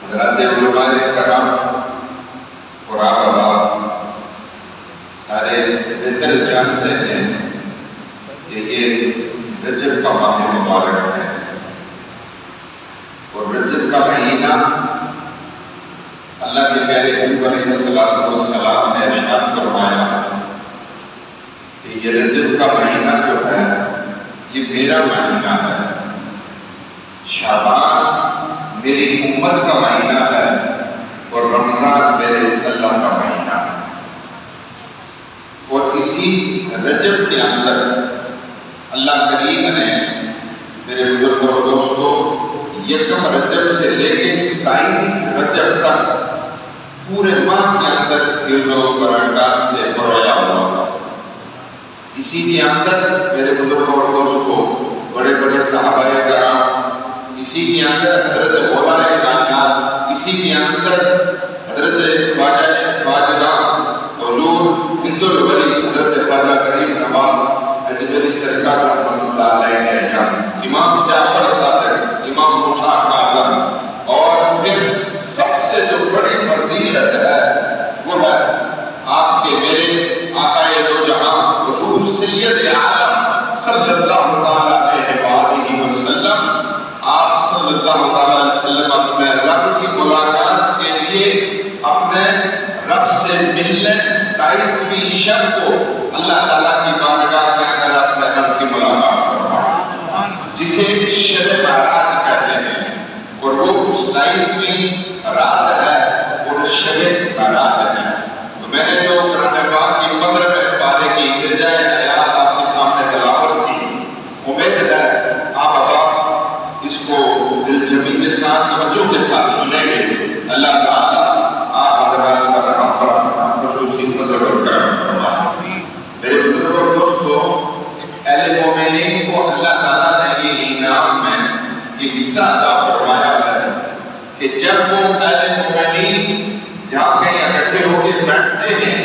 حضرات علماء کرام اور آپ سارے بہتر جانتے ہیں کہ یہ رجب کا ماہ مبارک ہے، اور رجب کا مہینہ اللہ کے پیارے حبیب علیہ السلام نے ارشاد فرمایا کہ یہ رجب کا مہینہ جو ہے یہ میرا مہینہ ہے، شعبان میری امت کا مہینہ ہے، اور رمضان میرے اللہ کا مہینہ ہے۔ اور اسی رجب کے اندر اللہ کریم نے میرے بزرگ اور دوستوں یکم رجب سے لے کے 27 رجب تک پورے ماہ کے اندر کردوں برکات سے بھرایا ہوا تھا۔ اسی کے اندر میرے بزرگ اور دوستوں بڑے بڑے صحابہ کرام، اسی کے اندر حضرت مولانا کائنات، اسی کے اندر حضرت واجدہ حضور ہند الولی حضرت خواجہ کریم نواز اجمیری سرکار رحمۃ اللہ علیہ نے جان، امام جعفر صادق، امام موسیٰ کاظم، اور پھر سب سے جو بڑی فضیلت ہے وہ ہے آپ کے میرے آقا دو جہاں حضور سید عالم صلی اللہ علیہ وآلہ وسلم، آپ صلی اللہ علیہ وسلم اپنے رب کی ملاقات کے لیے اپنے رب سے ملنے 27ویں شب کو اللہ تعالیٰ کی بارگاہ کے اندر اپنے رب کی ملاقات فرمایا، جسے شب معراج کہتے ہیں، اور وہ 27ویں رات ہے اور شب معراج ہے۔ تو میں نے جو قرآن پاک کی 15ویں پارے کی ابتدائی آیات آپ کے سامنے تلاوت کی، امید ہے آپ اس کو دل جمی کے ساتھ توجہ کے ساتھ سنیں گے۔ اللہ تعالیٰ آپ حضرات پر رحم فرمائے، خصوصی فضل اور کرم فرمائے۔ میرے بزرگ اور دوستوں، اہل مومنین کو اللہ تعالیٰ نے یہ انعام میں یہ حصہ عطا فرمایا ہے کہ جب وہ اہل مومنین جہاں کہیں اکٹھے ہو کے بیٹھتے ہیں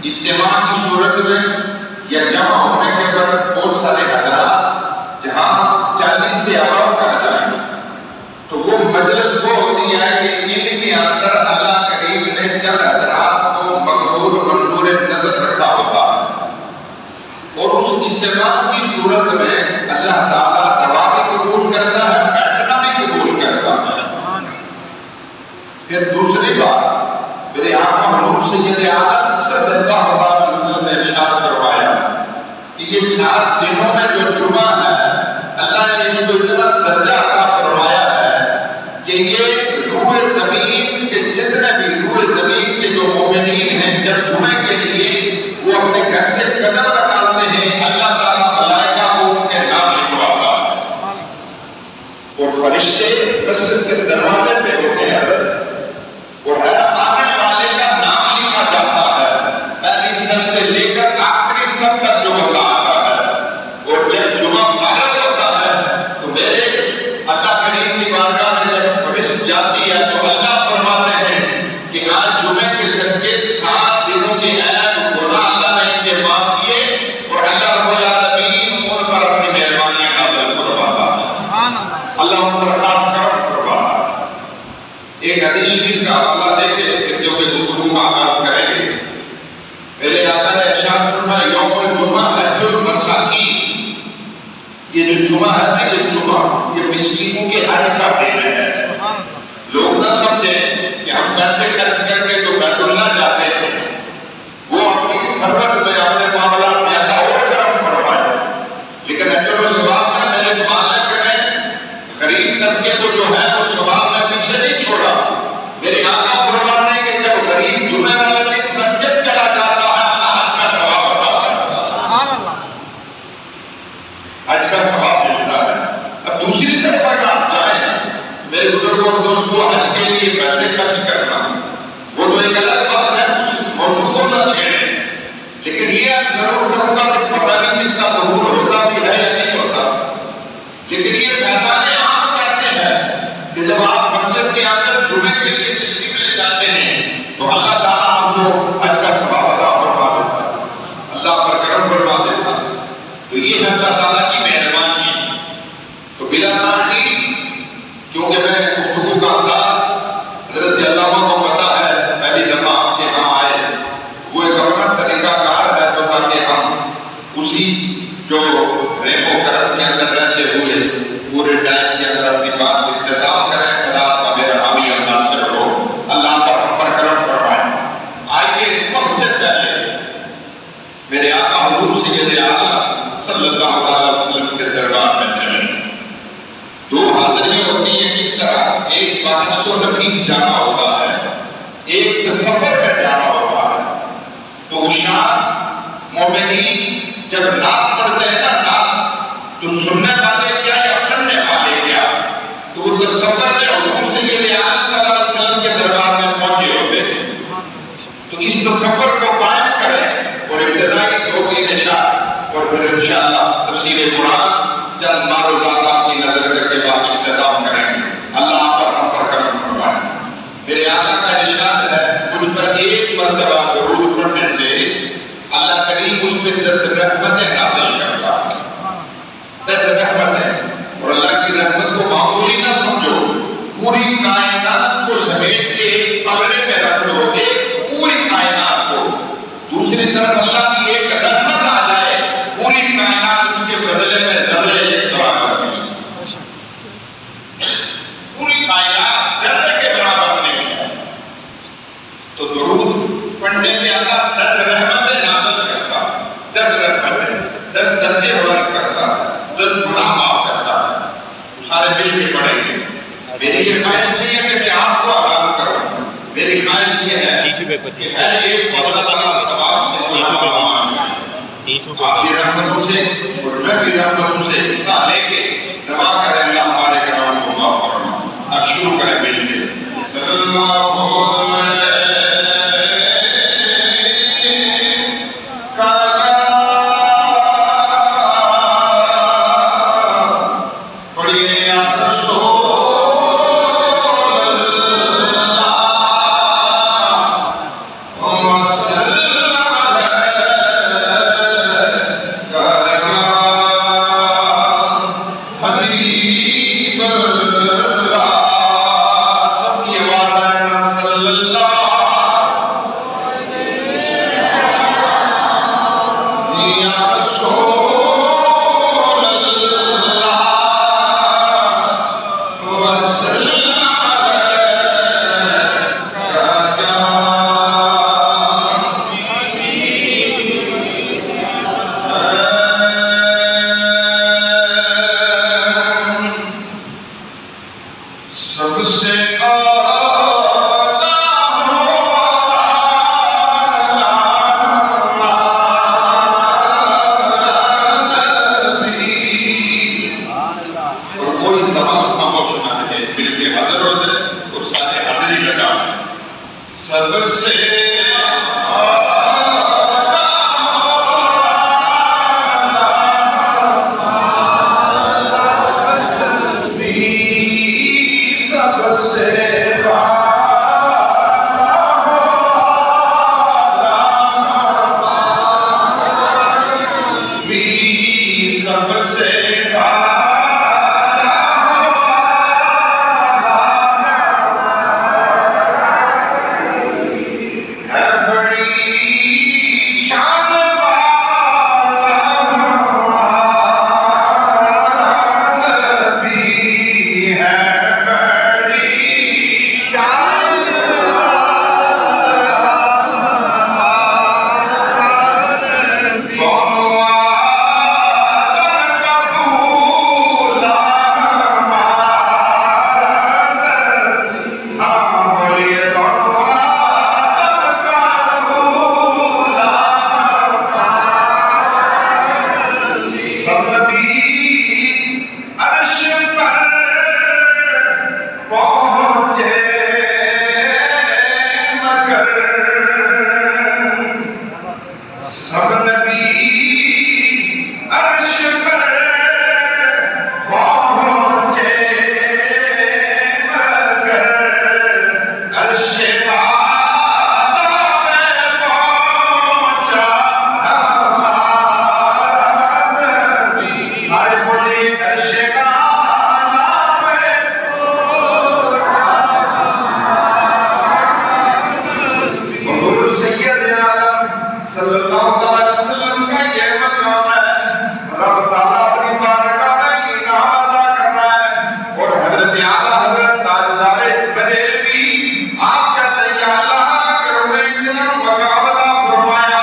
اجتماع کی صورت میں یا جمع ہونے کے بعد بہت سارے حضرات جہاں 40 سے ابو کہا جائے، تو وہ مجلس وہ ہوتی ہے کہ ان کے اندر اللہ کریم نے چند حضرات کو مقبول منظور نظر رکھا ہوتا ہے، اور اس اجتماع کی صورت میں اللہ تعالیٰ دعا بھی قبول کرتا ہے، بیٹھنا بھی قبول کرتا ہے۔ پھر دوسری بات، میرے آقا حضور سید عالم صلی اللہ علیہ وسلم نے ارشاد فرمایا کہ یہ 7 دنوں میں جو جمعہ ہے اللہ نے اس کو اتنا درجہ عطا فرمایا ہے کہ یہ روح زمین کے جتنے بھی روح زمین کے جو مومنین ہیں جب جمعے کے لیے وہ اپنے گھر سے قدم نکالتے ہیں، اللہ تعالیٰ ملائکہ کو ان کے نام لکھواتا ہے، اور فرشتے مسجد کے دروازے پہ ہوتے ہیں اور ہر آنے والے کا نام لکھا جاتا ہے، پہلی صف سے لے کر آخری صف تک جو بندہ آتا ہے، اور جب جمعہ فارغ ہوتا ہے تو میرے اللہ کریم کی بارگاہ میں جب فرشت جاتی ہے تو اللہ فرماتے ہیں کہ آج جمعے کے صدقے 7 دنوں کے عیب گناہ اللہ نے ان کے معاف کیے اور اللہ رب العالمین ان پر اپنی مہربانیاں نازل فرماتا ہے۔ اللہ ان پر خاص کرم فرماتا ہے۔ ایک حدیث شریف کا حوالہ دے کے جو کہ گفتگو کا آغاز کریں گے، پہلے آقا نے ارشاد فرمایا یوم الجمعہ حج المساکین، یہ جو جمعہ ہے نا، یہ جمعہ یہ مسکینوں کے حج کا دن ہے۔ لوگ نہ سمجھیں کہ ہم پیسے خرچ کر کے تو بیت اللہ جاتے ہیں، وہ اپنی ثروت میں اپنے معاملات میں اللہ اور کرم فرمائے، لیکن اجر و ثواب میں میرے مالک نے غریب طبقے کو جو ہے وہ ثواب میں پیچھے نہیں چھوڑا۔ میرے آقا فرماتے ہیں کہ جب غریب جمعے والے دن مسجد چلا جاتا ہے اللہ حج کا ثواب عطا کرتا ہے، حج کا ثواب ملتا ہے۔ اب دوسری طرف اگر آپ جائیں میرے بزرگوں اور دوستوں، حج کے لیے پیسے خرچ کرنا وہ تو ایک الگ بات ہے، کچھ موضوع کو نہ چھیڑیں، لیکن یہ آپ ضرور کروں گا کہ پتہ نہیں کس کا ضرور ہوتا بھی ہے یا نہیں ہوتا، لیکن یہ فیضان عام کیسے ہے کہ جب آپ مسجد کے اندر جمعے کے لیے تشریف لے جاتے ہیں تو اللہ تعالیٰ آپ کو حج کا ثواب عطا فرما دیتا ہے، اللہ پر کرم فرما دیتا ہے۔ تو یہ ہے اللہ تعالیٰ کی مہربانی ہے۔ تو بلا تاخیر، کیونکہ میں گفتگو کا انداز حضرت علامہ کو پتہ ہے، پہلی دفعہ آپ کے یہاں آئے، وہ ایک اپنا طریقہ کار ہے تو تاکہ ہم اسی جو رحم و کرم کے اندر رہتے ہوئے پورے ٹائم کے اندر اپنی بات کو اختتام کریں۔ خدا کا میرا حامی اور ناصر ہو، اللہ پر ہم پر کرم فرمائے۔ آئیے سب سے پہلے میرے آقا حضور سید اعلیٰ صلی اللہ علیہ وسلم کے دربار میں چلیں۔ دو حاضری ہوتی ہیں کس طرح، ایک بارش و نفیس جانا ہوتا ہے، ایک سفر میں جانا ہوتا ہے۔ تو اشار مومنین جب نعت پڑھتے ہیں نا، نعت تو سننے والے کیا یا پڑھنے والے کیا، تو وہ سفر میں حضور سید اعلیٰ صلی اللہ علیہ وسلم کے دربار میں پہنچے ہوتے ہیں۔ تو اس سفر کو قائم کریں اور ابتدائی 2-3 اشار اور پھر انشاءاللہ تفسیر قرآن چند معروضات کی نظر کر کے بعد اختتام کریں گے۔ اللہ آپ پر ہم پر کرم فرمائے۔ میرے آقا کا ارشاد ہے مجھ پر ایک مرتبہ درود پڑھنے سے اللہ کریم اس پہ 10 رحمتیں نازل کرتا ہے، 10 رحمتیں۔ اور اللہ کی رحمت کو معمولی نہ سمجھو، پوری کائنات کو سمیٹ کے ایک پلڑے میں رکھ لو، ایک پوری کائنات کو۔ دوسری طرف اللہ کی ایک رحمت آ جائے، پوری کائنات اس کے بدلے میں ذرے ایک برابر نہیں، پوری کائنات ذرے کے برابر نہیں ہے۔ تو درود پڑھنے میں اللہ 10 رحمتیں نازل کرتا ہے، 10 رحمتیں، 10 درجے بلند کرتا ہے، 10 گناہ معاف کرتا ہے۔ سارے مل کے پڑھیں گے۔ میری یہ خواہش نہیں ہے کہ میں آپ کو آرام کروں، میری خواہش یہ ہے کہ ہر ایک کو اللہ تعالیٰ ثواب سے آپ کی رحمتوں سے اور میں بھی رحمتوں سے حصہ لے کے دعا کریں اللہ ہمارے گناہوں کو معاف فرمائے۔ اب شروع کریں مل کے۔ صلی اللہ علیہ صلی اللہ علیہ وسلم کا یہ مقام ہے. رب تعالیٰ اپنی بارگاہ میں انعام عطا کر رہا ہے. اور حضرت اعلیٰ حضرت تاجدار بریلوی آپ کہتے ہیں یا اللہ اگر انہیں اتنا مقام عطا فرمایا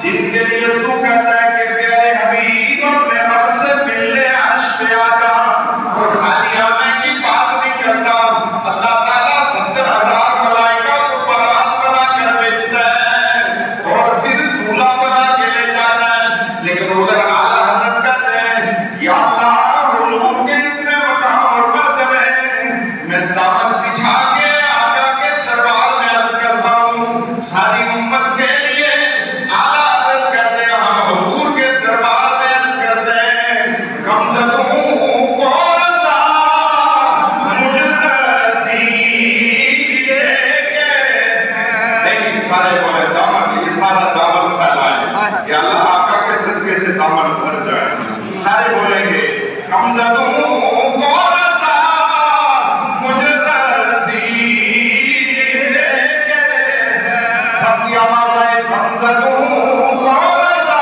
جن کے لیے تو کہتا ہے کہ پیارے حبیب اپنے رب سے ملنے عرش پہ آ جا اور خالی آنے کی بات نہیں کرتا. اللہ تعالیٰ 70,000 ملائکہ کو بارات بنا کر بھیجتا ہے اور پھر دولہا بنا کے لے جاتا ہے. لیکن ادھر اعلیٰ حضرت کہتے ہیں یا اللہ حضور کے اتنے مقام اور مرتبے میں دامن بچھا کے آقا کے دربار میں عرض کرتا ہوں ساری امت کے لیے. اعلیٰ حضرت کہتے ہیں ہم حضور کے دربار میں عرض کرتے ہیں غمزدوں کو رضا مجتدی دے کے. لیکن سارے بولے دامن یہ سارا دامن پھیلائے کہ اللہ آقا کے صدقے سے دامن بھر جائے. سارے بولیں گے غمزدوں کو رضا مجتدی دے کے. سب کی آواز آئے غمزدوں کو رضا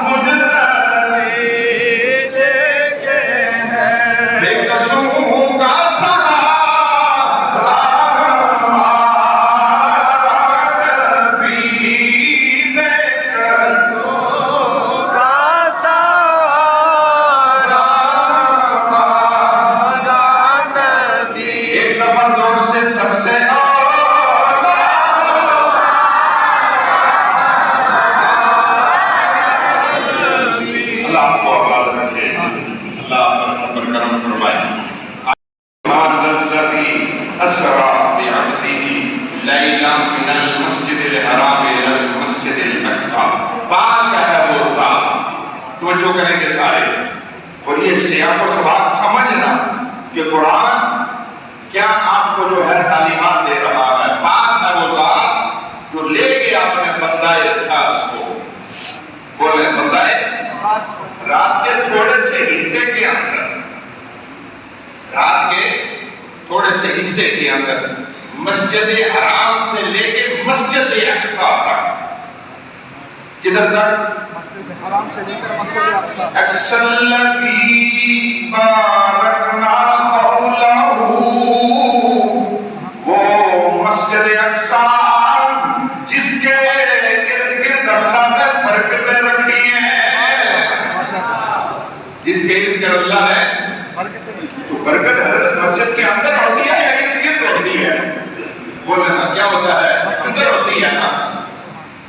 مجتدی دے کے. بے قصوں کا سہارا ہمارا نبی. بے قصوں کا سہارا ہمارا نبی. ایک دفعہ زور سے سب سے اللہ آپ کو آباد رکھے. اللہ آپ پر کرم فرمائے. أسرى بعبده ليلا من المسجد الحرام إلى المسجد الأقصى. پاک ہے وہ ذات. توجہ کریں گے سارے اور یہ سیاق و سباق سمجھنا کہ قرآن کیا آپ کو جو ہے تعلیمات دے رہا ہے. پاک ہے وہ ذات جو لے کے اپنے بندہ خاص کو بولے بندہ رات کے تھوڑے سے حصے کے اندر حصے کے اندر مسجد حرام سے لے کے مسجد اقصی تک. کدھر تک؟ مسجد حرام سے لے کر مسجد اقصی. الذی بارکنا حولہ وہ مسجد اقصی جس کے ارد گرد اللہ نے برکتیں رکھی ہیں. جس کے ارد گرد اللہ نے تو برکت حضرت مسجد کے اندر ہوتی ہے یا ارد گرد ہوتی ہے؟ بولے نا کیا ہوتا ہے؟ اندر ہوتی ہے نا,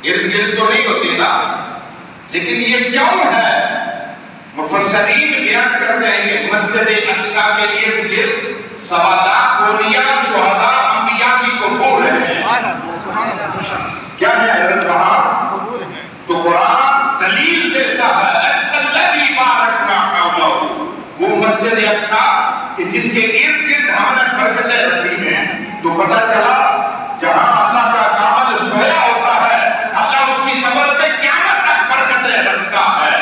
ارد گرد تو نہیں ہوتی نا. لیکن یہ کیوں ہے؟ مفسرین بیان کرتے ہیں کہ مسجد اقصی کے ارد گرد سوادات اولیاء شہداء انبیاء کی قبور ہے. کیا ہے حضرت وہاں؟ تو قرآن دلیل دیتا ہے الذی بارکنا حولہ وہ مسجد اقصی کہ جس کے ارد گرد ہم نے برکتیں رکھی ہیں. تو پتہ چلا جہاں اللہ کا کامل سویا ہوتا ہے اللہ اس کی قبر پہ قیامت تک برکتیں رکھتا ہے.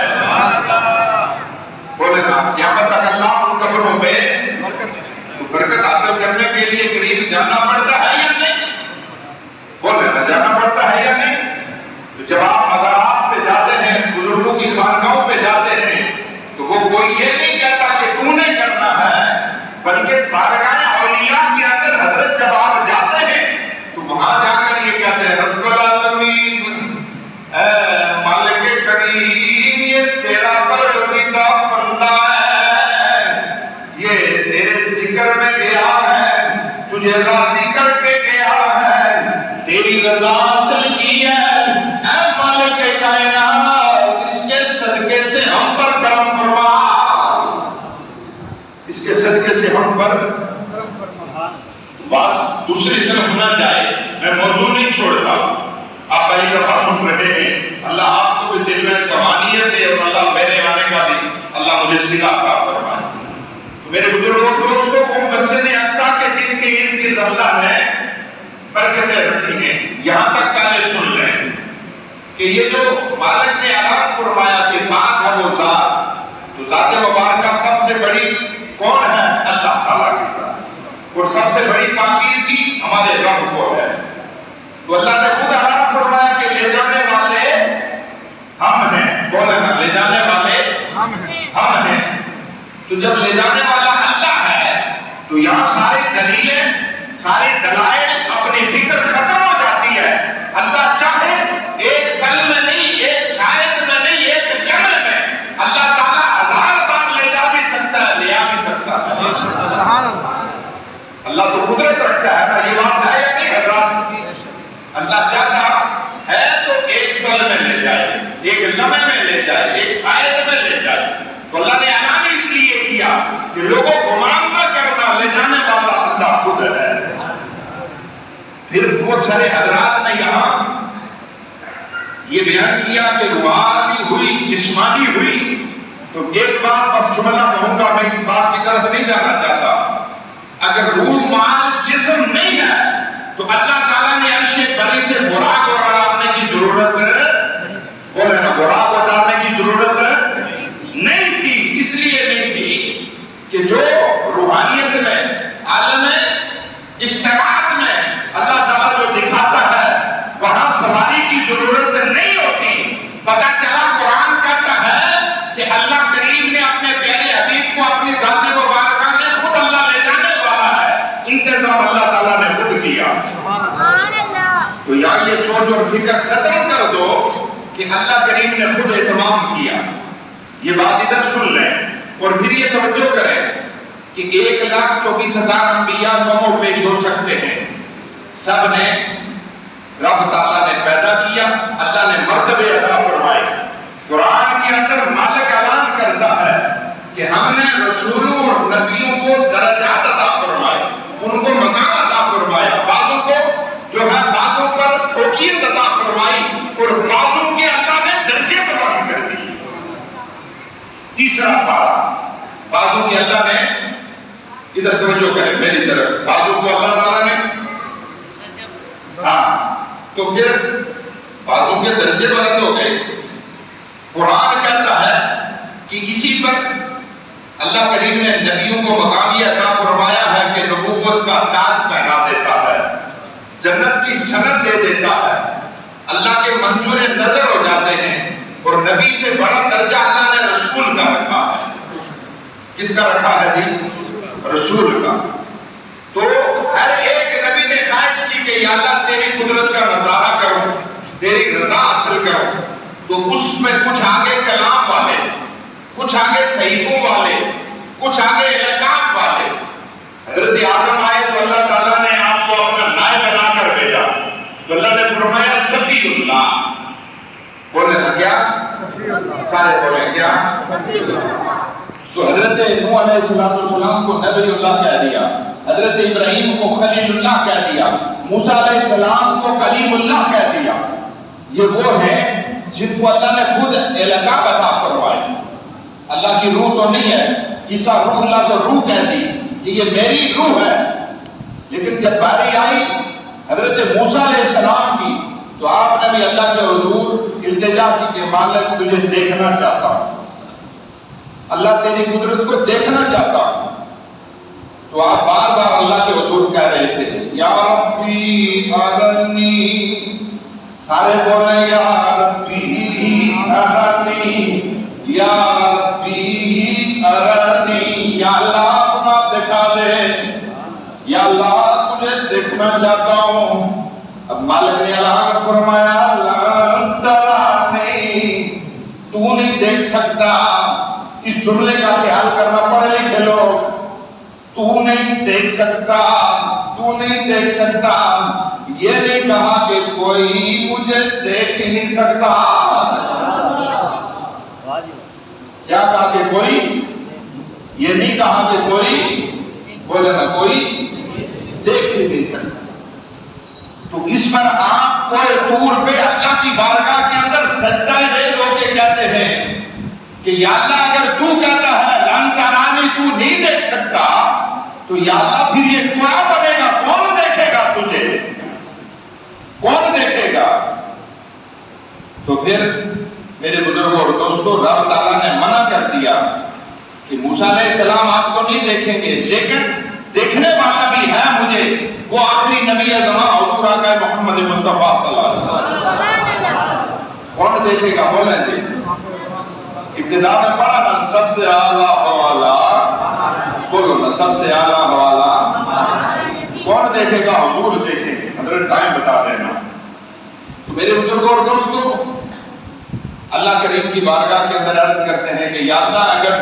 بولے نا قیامت تک اللہ ان قبروں پہ تو برکت حاصل کرنے کے لیے قریب جانا پڑتا ہے یا نہیں؟ بولے نا جانا پڑتا ہے یا نہیں؟ تو جب آپ مزارات پہ جاتے ہیں بزرگوں کی خانقاہوں پہ جاتے ہیں تو وہ کوئی یہ نہیں کہتا کہ تو نے کرنا ہے بلکہ بارگاہ اولیاء کے اندر حضرت جب آپ جاتے ہیں تو وہاں جا کر یہ کہتے ہیں رب العالمین اے مالک کریم یہ تیرا برگزیدہ بندہ ہے, یہ تیرے ذکر میں گیا ہے, تجھے راضی کر کے گیا ہے, تیری رضا حاصل کی ہے. اے مالک کائنات اس کے صدقے سے ہم پر کرم فرما, اس کے صدقے سے ہم پر بات دوسری طرف نہ جائے. میں موضوع نہیں چھوڑتا, آپ پہلی دفعہ سن رہے ہیں. اللہ آپ کو بھی دل میں کمانیت دے اور اللہ میرے آنے کا بھی اللہ مجھے صلہ عطا فرمائے. میرے بزرگوں دوستوں کو مسجد اقصی کے جن کے ارد گرد اللہ نے برکتیں رکھی ہیں. یہاں تک پہلے سن لیں کہ یہ جو مالک نے اعلان فرمایا کہ پاک ہے وہ ذات, تو ذات مبارکہ سب سے بڑی کون ہے؟ اللہ تعالیٰ کی ذات. اور سب سے بڑی پاکیزگی ہمارے رب کو ہے. تو اللہ نے خود اعلان فرمایا کہ لے جانے والے اللہ چاہتا ہے تو ایک پل میں لے جائے، ایک لمحے میں لے جائے، ایک سائد میں لے جائے۔ تو اللہ نے اعلان اس لیے کیا کہ لوگوں گمان نہ کرنا، لے جانے والا اللہ خود ہے۔ پھر بہت سارے حضرات نے یہاں یہ بیان کیا کہ روحانی ہوئی، جسمانی ہوئی، تو ایک بات بس جملہ کہوں گا، میں اس بات کی طرف نہیں جانا چاہتا۔ اگر روح مال جسم نہیں ہے تو اللہ تعالیٰ نے عرش بری سے براق اتارنے کی ضرورت ہے، بولے نا، براق اتارنے کی ضرورت ہے نہیں تھی۔ اس لیے نہیں تھی کہ جو روحانیت میں، عالم اشتراک میں اللہ تعالیٰ جو دکھاتا ہے وہاں سواری کی ضرورت نہیں ہوتی۔ پتہ چلا قرآن کہتا ہے کہ اللہ کریم نے اپنے پیارے حبیب کو اپنی ذات مبارکہ نے خود اللہ لے جانے والا ہے، انتظام اللہ تعالیٰ نے خود کیا۔ تو یا یہ سوچ اور فکر ختم کر دو کہ اللہ کریم نے خود اہتمام کیا۔ یہ بات ادھر سن لیں اور پھر یہ توجہ کریں کہ 1,24,000 انبیاء قوموں پیش ہو سکتے ہیں، سب نے رب تعالیٰ نے پیدا کیا، اللہ نے مرتبے عطا فرمائے۔ قرآن کے اندر مالک اعلان کرتا ہے کہ ہم نے رسولوں اور نبیوں کو درجات عطا فرمائے، ان کو مقام عطا فرمایا، بعضوں کو جو ہے بعضوں پر فوقیت عطا فرمائی اور بعضوں کے اللہ نے درجے بلند کر دیے۔ تیسرا پارا، بعضوں کے اللہ نے، ادھر توجہ کریں میری طرف، بعضوں کو اللہ تعالیٰ نے، ہاں تو پھر بعضوں کے درجے بلند ہو گئے۔ قرآن کہتا ہے کہ اسی پر اللہ کریم نے نبیوں کو مقام یہ عطا فرمایا ہے کہ نبوت کا تاج پہنا دیتا ہے، جنت کی سند دے دیتا ہے، اللہ کے منظور نظر ہو جاتے ہیں، اور نبی سے بڑا درجہ اللہ نے رسول کا رکھا ہے۔ کس کا رکھا ہے جی؟ رسول کا۔ تو ہر ایک نبی نے خواہش کی کہ یا اللہ تیری قدرت کا نظارہ کروں، تیری رضا حاصل کروں، تو اس میں کچھ آگے کلام والے، کچھ آگے صحیفوں والے، کچھ آگے احکام والے۔ حضرت آدم آئے تو اللہ تعالیٰ نے آپ کو اپنا نائب بنا کر بھیجا، تو اللہ نے فرمایا صفی اللہ، بولے نا کیا؟ سارے بولیں کیا؟ تو حضرت نوح علیہ السلام کو نبی اللہ کہہ دیا، حضرت ابراہیم کو خلیل اللہ کہہ دیا، موسیٰ علیہ السلام کو کلیم اللہ کہہ دیا۔ یہ وہ ہیں جن کو اللہ نے خود القاب عطا فرمائی۔ اللہ کی روح تو نہیں ہے، عیسیٰ روح اللہ تو روح کہہ دی کہ یہ میری روح ہے۔ لیکن جب باری آئی حضرت موسیٰ علیہ السلام کی تو آپ نے بھی اللہ کے حضور التجا کی کہ مالک تجھے دیکھنا چاہتا ہوں، اللہ تیری قدرت کو دیکھنا چاہتا ہوں۔ تو آپ بار بار اللہ کے حضور کہہ رہے تھے یا ربی ارنی، سارے بولیں یا ربی ارنی، یا ربی ارنی، یا اللہ اپنا دکھا دے، یا اللہ تجھے دیکھنا چاہتا ہوں۔ اب مالک نے اعلان فرمایا لن ترانی، تو نہیں دیکھ سکتا۔ اس جملے کا خیال کرنا پڑے لکھے لوگ، تو نہیں دیکھ سکتا، تو نہیں دیکھ سکتا، یہ نہیں کہا کہ کوئی مجھے دیکھ ہی نہیں سکتا۔ کیا کہا کہ کوئی؟ یہ نہیں کہا کہ کوئی، بولے نا، کوئی دیکھ ہی نہیں سکتا۔ تو اس پر آپ کوئی طور پہ اللہ کی بارگاہ کے اندر سجدہ ریز ہو کے کہتے ہیں کہ یا اللہ اگر تو کہتا ہے لن ترانی، تو نہیں دیکھ سکتا، تو یا اللہ پھر یہ کیا بنے گا؟ کون دیکھے گا تجھے؟ کون دیکھے گا؟ تو پھر میرے بزرگوں اور دوستوں، رب تعالیٰ نے منع کر دیا کہ موسیٰ علیہ السلام آپ کو نہیں دیکھیں گے، لیکن دیکھنے والا بھی ہے مجھے، وہ آخری نبی زمان حضور آقا محمد مصطفیٰ صلی اللہ علیہ وسلم۔ کون دیکھے گا؟ بولیں جی، ابتدا میں پڑھا نا، سب سے اعلیٰ والا، بولو نا، سب سے اعلیٰ والا کون دیکھے گا؟ حضور دیکھیں گے۔ حضرت ٹائم بتا دینا۔ تو میرے بزرگوں اور دوستوں، اللہ کریم کی بارگاہ کے اندر عرض کرتے ہیں کہ یا اللہ اگر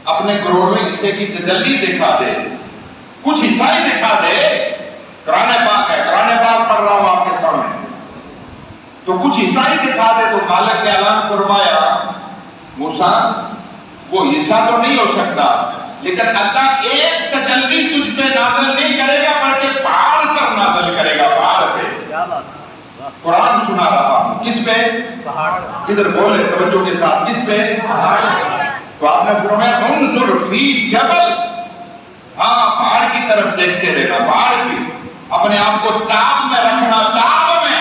اپنے کروڑویں حصے کی تجلی دکھا دے، کچھ حصہ ہی دکھا دے۔ قرآن پاک ہے، قرآن پاک پڑھ رہا ہوں آپ کے سامنے۔ کچھ حصہ ہی دکھا دے تو مالک نے اعلان فرمایا موسیٰ وہ حصہ تو نہیں ہو سکتا، لیکن اللہ ایک تجلی تجھ پہ نازل نہیں کرے گا بلکہ پہاڑ پر نازل کرے گا، پہاڑ پہ۔ قرآن سنا رہا ہوں، کس پہ؟ پہاڑ۔ کدھر بولے توجہ کے ساتھ، کس پہ؟ پہاڑ۔ تو آپ نے فرمایا انظر فی جبل، ہاں پہاڑ کی طرف دیکھتے رہنا، پہاڑ کی، اپنے آپ کو تاب میں رکھنا، تاب میں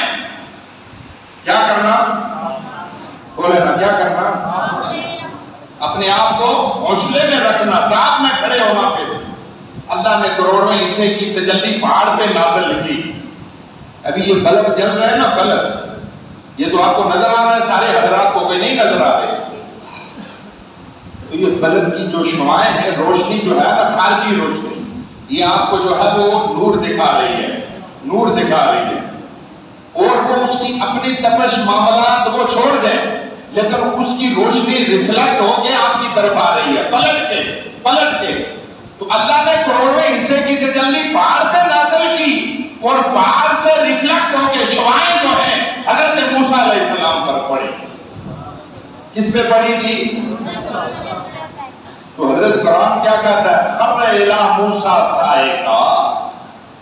کیا کرنا؟ بولے نا کیا کرنا؟ اپنے آپ کو حوصلے میں رکھنا، تاب میں کھڑے ہونا پہ۔ اللہ نے کروڑوں حصے کی تجلی پہاڑ پہ نازل کی۔ ابھی یہ بلب جل رہے ہیں نا، بلب، یہ تو آپ کو نظر آ رہا ہے، سارے حضرات کو کوئی نہیں نظر آ رہے۔ تو یہ بلب کی جو شعاعیں ہیں، روشنی جو ہے نا، خارجی روشنی، یہ آپ کو جو ہے وہ نور دکھا رہی ہے، نور دکھا رہی ہے۔ اور وہ اس کی اپنی تپش معاملات وہ چھوڑ دیں، لیکن اس کی روشنی ریفلیکٹ ہو کے آپ کی طرف آ رہی ہے، پلٹ کے۔ تو اللہ نے کروڑوں حصے کی تجلی پہاڑ پہ نازل کی، اور پہاڑ سے ریفلیکٹ ہو کے شعاعیں جو ہیں حضرت موسیٰ علیہ السلام پر پڑی۔ کس پہ پڑی تھی؟ تو حضرت قرآن کیا کہتا ہے؟ خر الی موسیٰ صاعقہ،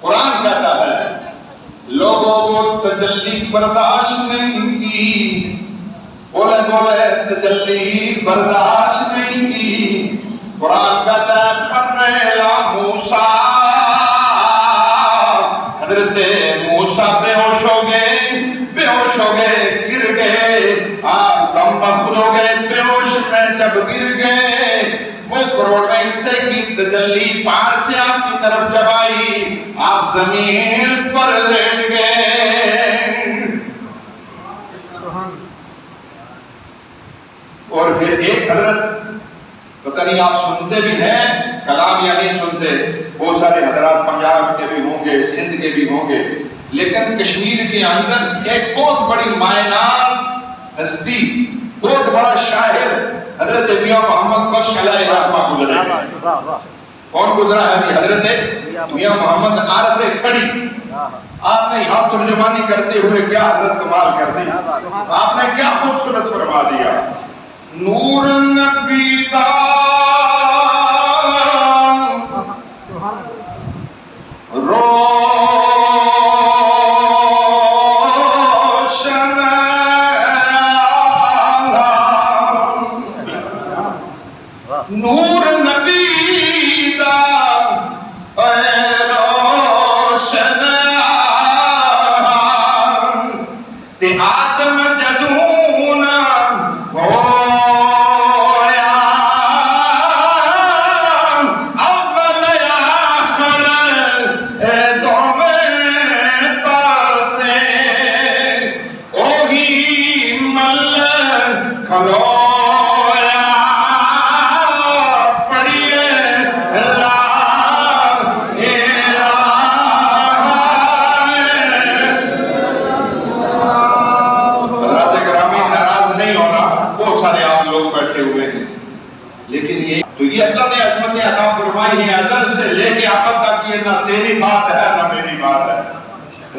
قرآن کہتا ہے لوگوں کو تجلی برداشت نہیں کی، بولے تجلی برداشت نہیں کی۔ قرآن کہتا ہے خر الی موسیٰ، حضرت موسیٰ بے ہوش ہو گئے، گر گئے، دم بخود ہو گئے، بے ہوش میں جب گر گئے، وہ کروڑوں حصے کی تجلی پہاڑ سے آپ کی طرف جب آئی، آپ زمین پر لیٹ گئے۔ اور پھر ایک حضرت، پتہ نہیں آپ سنتے بھی ہیں کلام یا نہیں سنتے، بہت سارے حضرات پنجاب کے بھی ہوں گے، سندھ کے بھی ہوں گے، لیکن کشمیر کے اندر ایک بہت بڑی مائناز ہستی، بہت بڑا شاعر حضرت میاں محمد بخش علیہ رحمہ گزرے۔ کون گزرا ہے؟ حضرت میاں محمد عارف کھڑی۔ آپ نے یہاں ترجمانی کرتے ہوئے کیا حضرت کمال کر دی، آپ نے کیا خوبصورت فرما دیا۔ نور نبی دا نور نبی دا روشن تے آدم جدوں نہ ہویا، اول آخر دوویں پاسے اوہی مل کھلو عطا فرمائی ہے، ازل سے لے کے اب تک، یہ نہ تیری بات ہے نہ میری بات ہے۔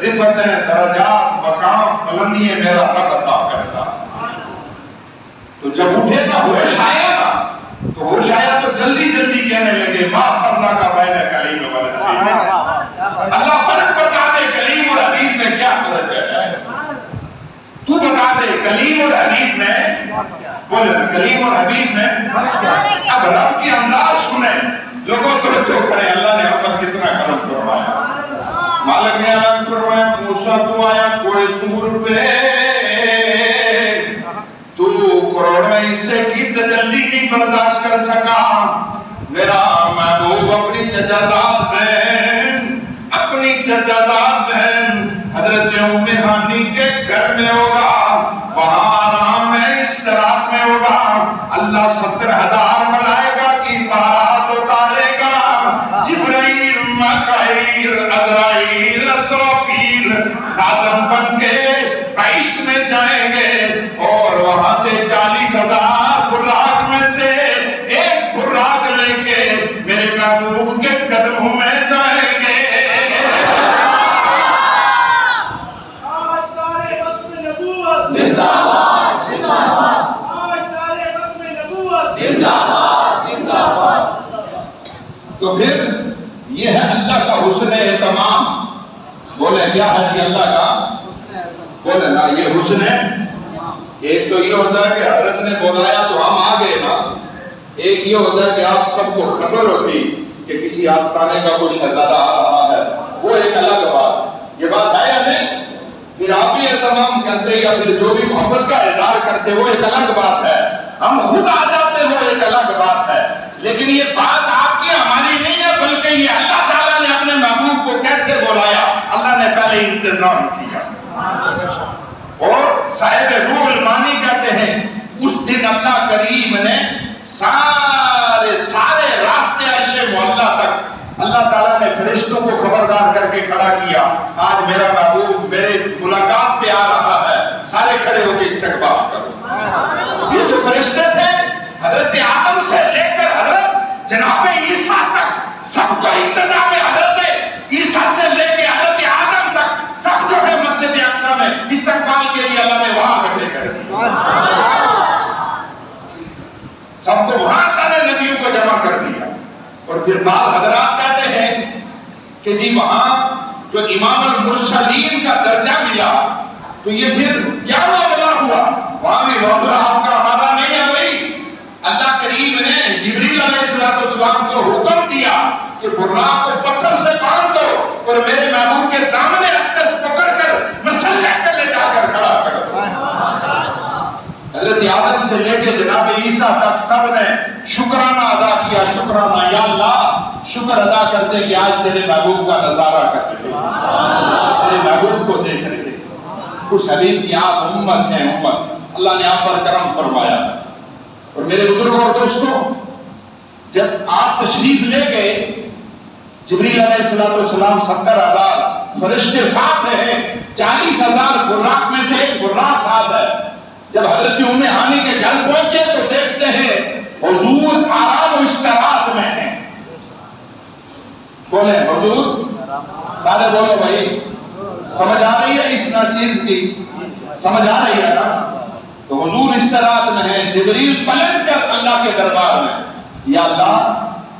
رفتیں، درجات، مقام، بلندی میرا رب عطا کرتا۔ تو جب اٹھے نا ہوش آیا نا، تو ہوش آیا تو جلدی جلدی کہنے لگے ما فرق بین کلیم و حبیب۔ اللہ فرق بتا دے کلیم اور حبیب میں کیا فرق ہے، تو بتا دے کلیم اور حبیب میں، بولے نا کلیم اور حبیب میں۔ اب رب کی انداز سنیں، لوگوں توجہ کریں، اللہ نے ہم پر کتنا کرم فرمایا۔ مالک نے اعلان فرمایا موسیٰ تو آیا کوئی طور پہ، تو کروڑوں حصے کی تجلی نہیں برداشت کر سکا، میرا محبوب اپنی تجازات بہن حضرت ام ہانی کے گھر میں ہوگا، وہاں آرام میں استراحت میں ہوگا، اللہ 70,000 ملائکہ کی بارات اتارے گا، جبرائیل، میکائیل، عزرائیل، اسرافیل خادم بن کے عشق میں جائیں گے، اور وہاں سے 40,000 براق میں سے ایک براق لے کے میرے محبوب کے قدموں میں جائیں گے۔ کیا ہے کہ اللہ کا بولے نا یہ حسن ہے. ایک تو یہ ہوتا ہے کہ حضرت نے بولایا تو ہم آ گئے نا. ایک یہ ہوتا ہے کہ آپ سب کو خبر ہوتی کہ کسی آستانے کا کوئی شہزادہ آ رہا ہے, وہ ایک الگ بات. یہ بات ہے یا نہیں؟ پھر آپ بھی اہتمام کرتے یا پھر جو بھی محبت کا اظہار کرتے وہ ایک الگ بات ہے. ہم خود آ جاتے وہ ایک الگ بات ہے. لیکن یہ بات آپ کی ہماری نہیں ہے, بلکہ یہ اللہ تعالیٰ نے اپنے محبوب کو کیسے بلایا, اللہ نے پہلے انتظام کیا. اور صاحب روح المانی کہتے ہیں اس دن اللہ کریم نے سارے راستے عرش معلیٰ تک اللہ تعالیٰ نے فرشتوں کو خبردار کر کے کھڑا کیا, آج میرا محبوب میرے ملاقات پہ آ رہا ہے, سارے کھڑے ہو کے استقبال کرو. یہ جو فرشتے تھے حضرت آدم سے لے کر حضرت جناب عیسیٰ تک سب کو انتظام حضرت عیسیٰ سے لے کے حضرت آدم تک سب جو ہے مسجد اقصیٰ میں استقبال کے لیے اللہ نے وہاں اکٹھے کر دیا. سب کو وہاں اللہ نے نبیوں کو جمع کر دیا. اور پھر بعض حضرات کہتے ہیں کہ جی وہاں جو امام المرسلین کا درجہ ملا تو یہ پھر کیا معاملہ ہوا, وہاں بھی معاملہ آپ کا ہمارا نہیں ہے بھائی. اللہ کریم نے جبریل علیہ السلام کو حکم دیا کہ براق کو پتھر سے باندھ دو اور میرے محبوب کے دامن اقدس پکڑ کر مسلح پہ لے جا کر کھڑا کرو. حضرت آدم سے لے کے جناب عیسیٰ تک سب نے شکرانہ ادا کیا. شکرانہ, یا اللہ شکر ادا کرتے کہ آج تیرے محبوب کا نظارہ کر رہے, تیرے محبوب کو دیکھ رہے. اس حبیب کی آپ امت ہیں امت, اللہ نے آپ پر کرم فرمایا. اور میرے بزرگوں اور دوستوں, جب آپ تشریف لے گئے جبریل علیہ السلام 70,000 فرشتے ساتھ ہیں, 40,000 براق میں سے ایک براق ساتھ ہے. جب حضرت ام ہانی کے گھر پہنچے تو دیکھتے ہیں حضور آرام و استراحت میں ہیں. بولے حضور, سارے بولو بھائی, سمجھ آ رہی ہے اس چیز کی, سمجھ آ رہی ہے نا؟ تو حضور استراحت میں ہیں. جبریل پلٹ کر اللہ کے دربار میں, یا اللہ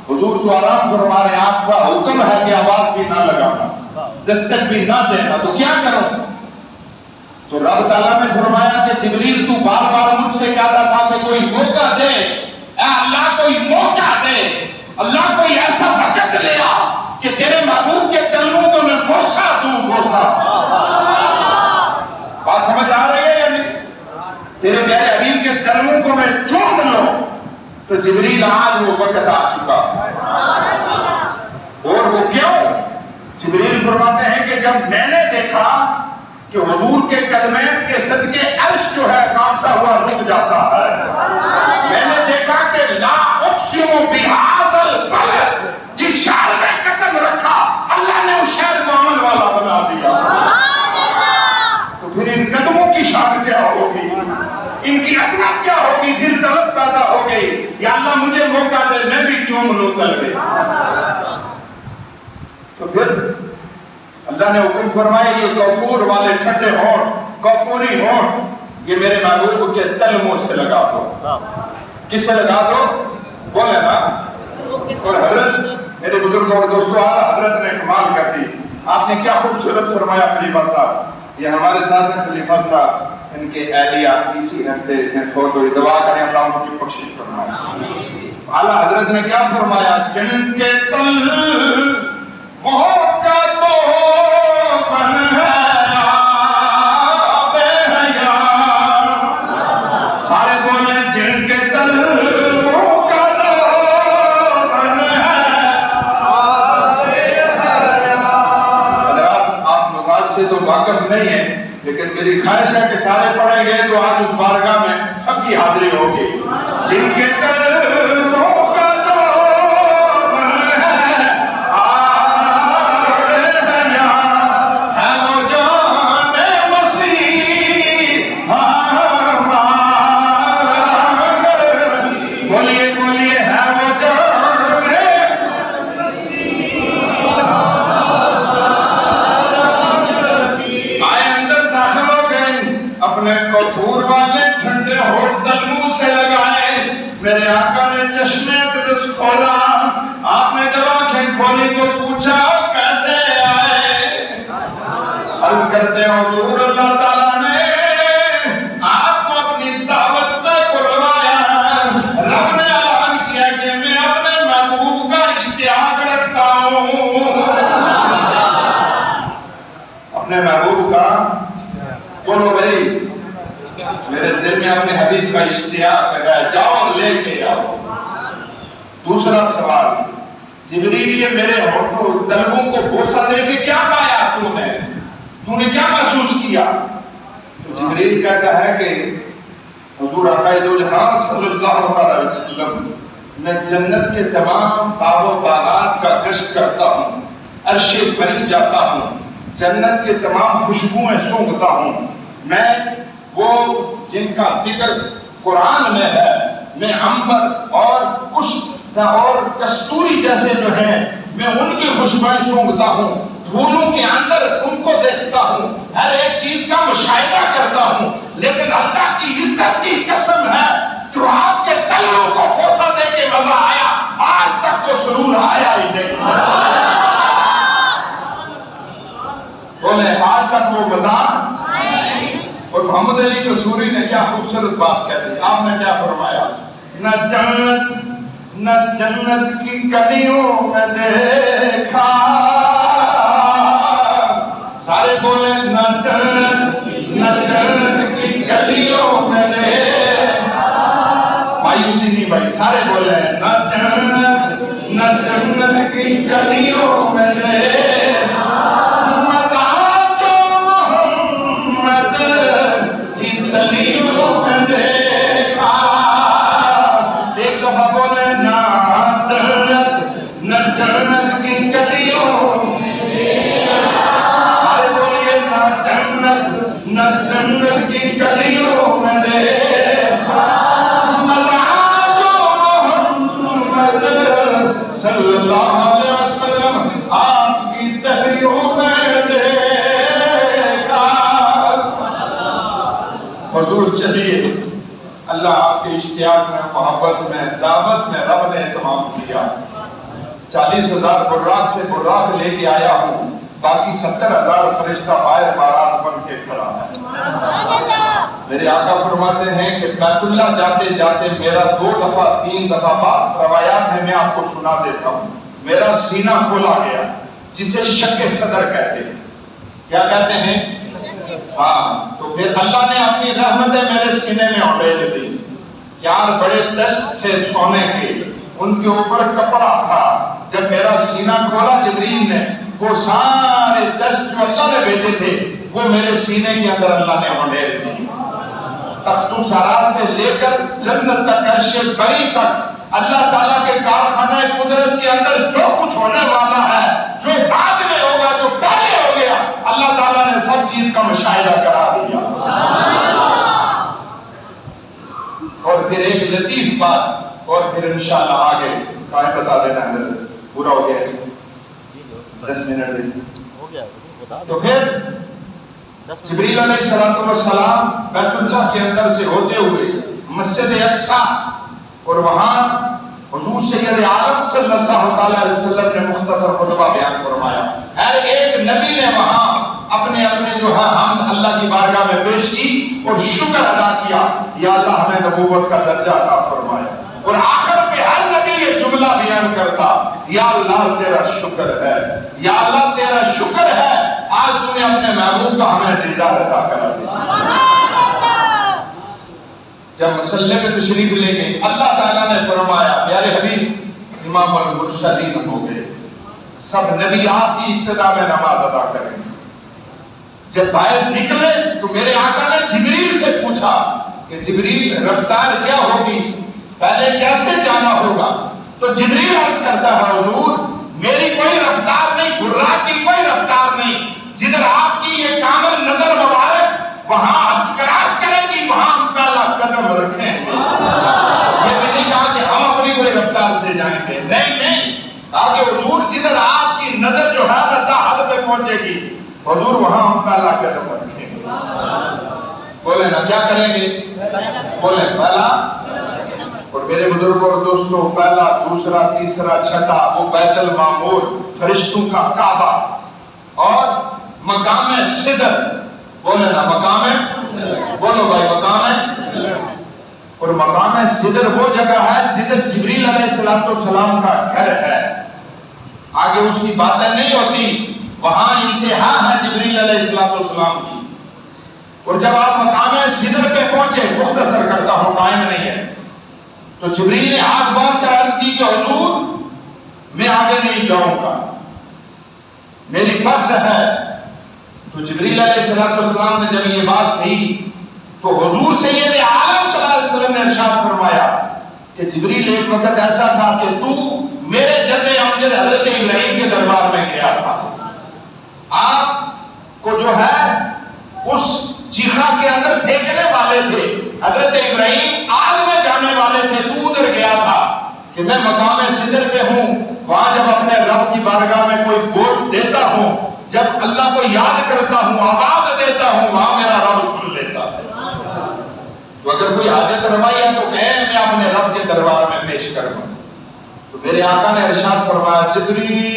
حضور تو آرام فرما رہے ہیں, آپ کا حکم ہے کہ آواز بھی نہ لگانا, دستک بھی نہ دینا, تو کیا کروں؟ تو رب تعالیٰ نے فرمایا کہ جبریل تو بار بار مجھ سے کہتا تھا کہ کوئی موقع دے, اے اللہ کوئی موقع دے, اللہ کوئی ایسا وقت لے آ کہ تیرے محبوب کے کلموں کو میں بوسا دوں, بوسا. بات سمجھ آ رہی ہے یا نہیں؟ تیرے پیارے حبیب کے کلموں کو میں چوم لوں. تو جبریل آج وہ وقت آ چکا. اور وہ کیوں؟ جبریل فرماتے ہیں کہ جب میں نے دیکھا کہ حضور کے قدمین کے صدقے عرش جو ہے کانپتا ہوا رک جاتا ہے, میں نے دیکھا کہ لا اقسم بہذا البلد, جس شہر میں قدم رکھا اللہ نے اس شہر کو امن والا بنا دیا. تو پھر ان قدموں کی شان کیا ہوگی, ان کی عظمت کیا ہوگی, پھر طلب پیدا ہو گئی, یا اللہ مجھے موقع دے میں بھی چوم لوں قلبے. تو پھر اللہ نے حکم فرمایا یہ کافور والے ٹھنڈے ہونٹ, کافوری ہونٹ, یہ میرے محبوب کے تلموں سے لگا دو. کس سے لگا دو؟ بولے نا. اور حضرت میرے بزرگوں اور دوستوں, حضرت نے کمال کر دی. آپ نے کیا خوبصورت فرمایا خلیفہ صاحب. یہ ہمارے ساتھ ہیں خلیفہ صاحب, ان کے اہلیہ اسی ہفتے میں فوت ہوئی, دعا کریں اللہ ان کی کوشش فرمائے. اعلیٰ حضرت نے کیا فرمایا, جن کے تل موقع تو بن ہے آبے حیات. سارے بولے جن کے تل موقع تو بن ہے آبے حیات. آپ نماز سے تو واقف نہیں ہیں, لیکن میری خواہش ہے کہ سارے پڑھیں گے تو آج اس بارگاہ میں سب کی حاضری ہوگی. جن کے میرے آقا نے چشمے اقدس کھولا, آپ نے جب آنکھیں کھولی تو پوچھا کیسے آئے. کرتے ہیں حضور اللہ تعالیٰ نے آپ کو اپنی دعوت میں بلوایا ہے، رب نے اعلان کیا کہ میں اپنے محبوب کا اشتیاق رکھتا ہوں، اپنے محبوب کا، بولو بھائی میرے دل میں اپنے حبیب کا اشتیاق ہے، جاؤ لے کے آؤ۔ دوسرا سوال، جبریل یہ میرے ہونٹوں دلبوں کو بوسہ دے کے کیا پایا تو نے کیا محسوس کیا؟ تو جبریل کہتا ہے کہ حضور آقا دو جہاں صلی اللہ علیہ وسلم میں جنت کے تمام باغ و باغات کا گشت کرتا ہوں، عرش بری جاتا ہوں، جنت کے تمام خوشبوئیں سونگھتا ہوں، میں وہ جن کا ذکر قرآن میں ہے، میں عنبر اور کشت اور کستوری جیسے جو ہیں میں ان کی خوشبوئیں سونگھتا ہوں، پھولوں کے اندر ان کو دیکھتا ہوں، ہر ایک چیز کا مشاہدہ کرتا ہوں، لیکن اللہ کی عزت کی قسم ہے جو آپ کے دلوں کو بوسہ دے کے مزہ آیا، آج تک وہ سرور آیا ہی نہیں۔ بولے آج تک وہ مزہ اور محمد علی قصوری نے کیا خوبصورت بات کہہ دی، آپ نے کیا فرمایا، نہ جنت کی گلیوں میں دیکھا، سارے بولے نہ جنت کی گلیوں میں دیکھا، مایوسی نہیں بھائی، سارے بولے نہ جنت کی گلیوں میں دیکھا، جنت کی گلیوں میں دیکھا، محمد صلی اللہ علیہ وسلم آپ کی تحریروں میں دیکھا۔ حضور چلیے، اللہ آپ کے اشتیاق میں، محبت میں، دعوت میں رب نے اہتمام کیا، 40,000 براق سے براق لے کے آیا ہوں، باقی 70,000 فرشتہ باہر بارات بن کے کھڑا ہے۔ میرے آقا فرماتے ہیں کہ بیت اللہ جاتے جاتے میرا 2 دفعہ 3 دفعہ بات روایات ہے، میں آپ کو سنا دیتا ہوں، میرا سینہ کھولا گیا جسے شک صدر کہتے ہیں، کیا کہتے ہیں؟ ہاں، تو پھر اللہ نے اپنی رحمتیں میرے سینے میں اڑیل دی، 4 بڑے دست تھے سونے کے، ان کے اوپر کپڑا تھا، جب میرا سینہ کھولا جبریل نے، وہ سارے دست جو اللہ نے بھیجے تھے وہ میرے سینے کے اندر اللہ نے اڑیل دی۔ تخت سرا سے لے کر جنت تک، عرش بری تک، اللہ تعالیٰ کے کارخانہ قدرت کے اندر جو کچھ ہونے والا ہے، جو بعد میں ہوگا، جو پہلے ہو گیا، اللہ تعالیٰ نے سب چیز کا مشاہدہ کرا دیا۔ اور پھر ایک لطیف بات، اور پھر انشاءاللہ آگے کہیں بتا دینا ہے، پورا ہو گیا 10 منٹ ہو گیا، تو پھر جبریل علیہ السلام بیت اللہ کے اندر سے ہوتے ہوئے مسجد اقصیٰ، اور وہاں حضور سید عالم صلی اللہ علیہ وسلم نے مختصر خطبہ بیان فرمایا، ہر ایک نبی نے وہاں اپنے جو ہے ہم اللہ کی بارگاہ میں پیش کی اور شکر ادا کیا، یا اللہ ہمیں نبوت کا درجہ عطا فرمایا، اور آخر پہ ہر نبی یہ جملہ بیان کرتا، یا اللہ تیرا شکر ہے، یا اللہ تیرا شکر ہے، آج تو نے اپنے محبوب کا ہمیں دیدار عطا کرا دیا۔ جب مسلح میں تشریف لے گئے، اللہ تعالیٰ نے فرمایا پیارے حبیب امام المرسلین ہو گئے، سب نبی آپ کی ابتدا میں نماز ادا کریں گے۔ جب باہر نکلے تو میرے آقا نے جبریل سے پوچھا کہ جبریل رفتار کیا ہوگی، پہلے کیسے جانا ہوگا؟ تو جبریل عرض کرتا ہے حضور میری کوئی رفتار نہیں، براق کی کوئی رفتار نہیں، جدھر آپ کی یہ کامل نظر مبارک وہاں کراس کرے گی وہاں ہم پہلا قدم رکھیں گے۔ یہ بھی نہیں کہا کہ ہم اپنی کوئی رفتار سے جائیں گے، نہیں، آگے حضور جدھر آپ کی نظر جو ہے اللہ حد پہ پہنچے گی حضور وہاں ہم پہلا قدم رکھیں گے۔ بولے نا کیا کریں گے؟ بولے پہلا، اور میرے بزرگوں اور دوستوں پہلا، دوسرا، تیسرا، چھٹا وہ بیت المعمور، فرشتوں کا کعبہ، اور مقام صدر، بولے نا مقام ہے، بولو بھائی مقام ہے. اور مقام صدر وہ جگہ ہے جدھر جبریل علیہ السلام کا گھر ہے. آگے اس کی باتیں نہیں ہوتی، وہاں انتہا ہے جبریل علیہ السلام کی. اور جب آپ مقام صدر پہ پہنچے، مختصر کرتا ہوں ٹائم نہیں ہے، تو جبریل نے ہاتھ باندھ کر عرض کی کہ حضور میں آگے نہیں جاؤں گا، میری بس ہے. تو جبریل علیہ السلام نے جب یہ بات کہی تو حضور سید عالم صلی اللہ علیہ وسلم نے ارشاد فرمایا کہ جبریل ایک وقت ایسا تھا کہ تو میرے جد امجد حضرت ابراہیم کے دربار میں گیا تھا. آپ کو جو ہے اس چیخا کے اندر پھینکنے والے تھے، حضرت ابراہیم آگ میں جانے والے تھے، تو ادھر گیا تھا کہ میں مقام صدر پہ ہوں. وہاں جب اپنے رب کی بارگاہ میں کوئی ووٹ دیتا ہوں، جب اللہ کو یاد کرتا ہوں، آواز دیتا ہوں، وہاں میرا رب سن لیتا ہے. تو اگر کوئی حاجت روائی ہے تو کہیں میں اپنے رب کے دربار میں پیش کر دوں. تو میرے آقا نے ارشاد فرمایا جبریل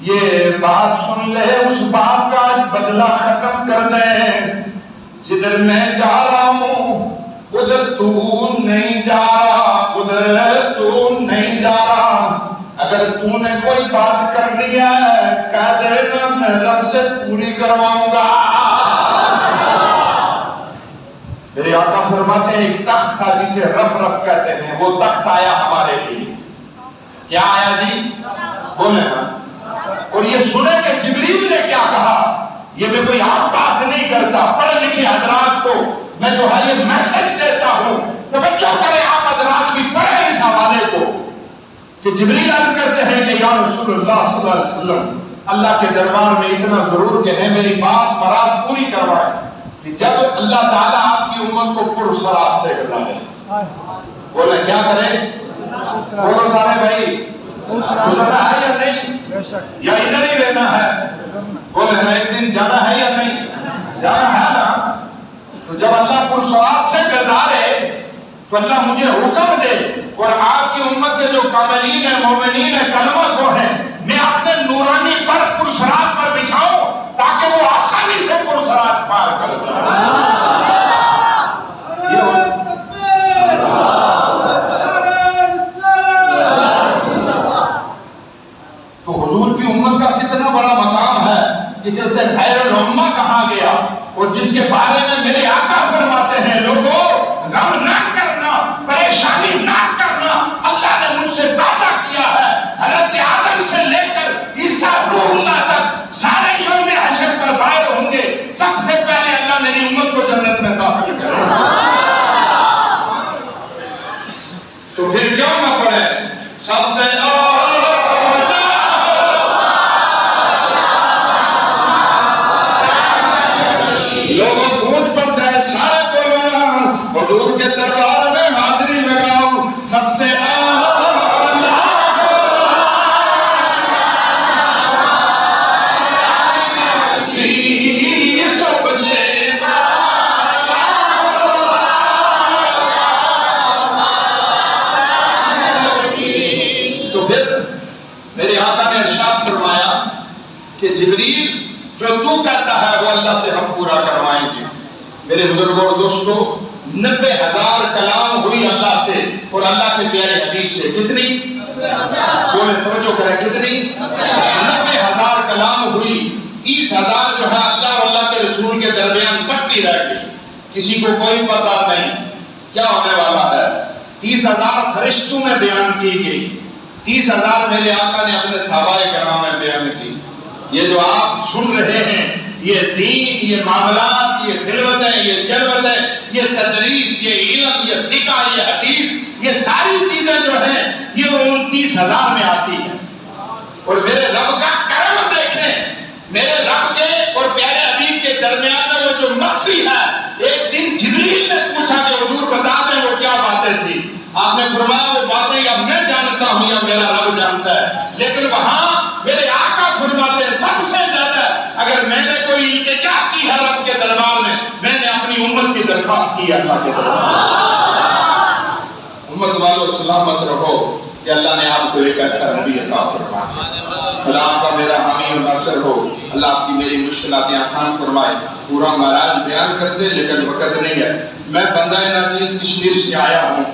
یہ بات سن لے، اس بات کا بدلہ ختم کر دے. جدھر میں جا رہا ہوں ادھر تو نہیں جا رہا، ادھر تو نہیں جا رہا. اگر تو نے کوئی بات کرنی ہے کہہ دے، میں رب سے پوری کرواؤں گا. میرے آقا فرماتے ہیں ایک تخت تھا جسے رف رف کہتے ہیں، وہ تخت آیا ہمارے لیے. کیا آیا جی؟ بولے نا. اور یہ سنے کہ جبریل نے کیا کہا، یہ میں کوئی عام بات نہیں کرتا. پڑھے لکھے حضرات کو میں جو ہے یہ میسج دیتا ہوں، توجہ کریں عام حضرات بھی پڑھیں اس حوالے کو کہ جبریل عرض کرتے ہیں کہ یا رسول اللہ صلی اللہ علیہ وسلم اللہ کے دربار میں اتنا ضرور کہیں میری بات مراد پوری کروائیں کہ جب اللہ تعالیٰ آپ کی امت کو پرسرات سے گزارے. بولے کیا کریں؟ بولو سارے بھائی، گزرنا ہے یا نہیں، یا ادھر ہی رہنا ہے؟ بولے نا ایک دن جانا ہے یا نہیں؟ جانا ہے نا. تو جب اللہ پرسرات سے گزارے تو اللہ مجھے حکم دے اور آپ کی امت کے جو کاملین ہیں، مومنین ہیں، کلمہ کو ہیں، میں اپنے نورانی پر پرسرات پر بچھاؤں تاکہ وہ آسانی سے پرسرات پار کر جائے. تو حضور کی امت کا کتنا بڑا مقام ہے کہ جیسے خیر الامہ کہا گیا، اور جس کے بارے میں میرے آقا فرماتے ہیں لوگوں غم نہ کرنا، پریشانی نہ کرنا، اللہ نے مجھ سے وعدہ کیا ہے حضرت آدم سے لے کر عیسیٰ روح اللہ تک سارے یوم حشر پر باہر ہوں گے، سب سے پہلے اللہ میری امت کو جنت میں داخل کرے گا. تو پھر کیوں نہ پڑھے سب سے حضور کے دربار میں حاضری لگاؤ، سب سے تو پھر میرے آقا نے ارشاد فرمایا کہ جبریل جو تو کہتا ہے وہ اللہ سے ہم پورا کروائیں گے. میرے بزرگوں اور دوستوں 90,000 کلام ہوئی اللہ سے اور اللہ کے پیارے حبیب سے. کتنی؟ بولے توجہ کریں، کتنی؟ 90,000 کلام ہوئی. 30,000 جو ہے اللہ اور اللہ کے رسول کے درمیان بٹتی رہ گئی، کسی کو کوئی پتہ نہیں کیا ہونے والا ہے. 30,000 فرشتوں میں بیان کی گئی، 30,000 میرے آقا نے اپنے صحابہ کرام میں بیان کی. یہ جو آپ سن رہے ہیں یہ دین، یہ معاملات، یہ خلوتیں، یہ جلوتیں، یہ تدریس، یہ علم، یہ فقہ، یہ حدیث، یہ ساری چیزیں جو ہیں یہ 29,000 میں آتی ہیں. اور میرے رب کا کرم دیکھیں، میرے رب کے اور پیارے حبیب کے درمیان میں وہ جو مخفی ہے. ایک دن جبریل نے پوچھا کہ حضور بتا دیں وہ کیا باتیں تھی. آپ نے فرمایا وہ باتیں یا میں جانتا ہوں یا میرا رب جانتا ہے، لیکن وہاں میرے آقا فرماتے ہیں سب سے زیادہ اگر میں نے کوئی التجا کی ہے رب کے دربار میں نے اپنی امت کی درخواست کی اللہ کے دربار. امت والو سلامت رہو کہ اللہ نے آپ کو ایک ایسا نبی عطا فرمایا. خدا آپ کا میرا حامی اور ناصر ہو، اللہ آپ کی میری مشکلاتیں آسان فرمائے۔ پورا مہاراج بیان کرتے لیکن وقت نہیں ہے۔ میں بندہ ناچیز کشمیر سے آیا ہوں،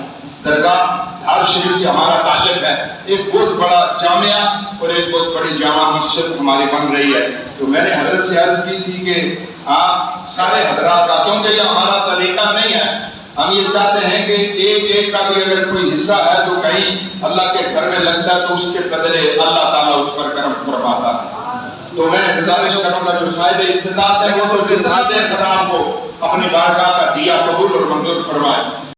درگاہ دھار شریف سے ہمارا تعلق ہے، ایک بہت بڑا جامعہ اور ایک بہت بڑی جامع مسجد ہماری بن رہی ہے۔ تو میں نے حضرت سے عرض کی تھی کہ آپ سارے حضرات کا، کیونکہ یہ ہمارا طریقہ نہیں ہے، ہم یہ چاہتے ہیں کہ ایک ایک کا بھی اگر کوئی حصہ ہے تو کہیں اللہ کے گھر میں لگتا ہے تو اس کے بدلے اللہ تعالیٰ اس پر کرم فرماتا ہے۔ تو میں گزارش کروں گا جو صاحب استطاعت ہے وہ تو جتنا دے خدا کو اپنی بارگاہ کا دیا قبول اور منظور فرمائے۔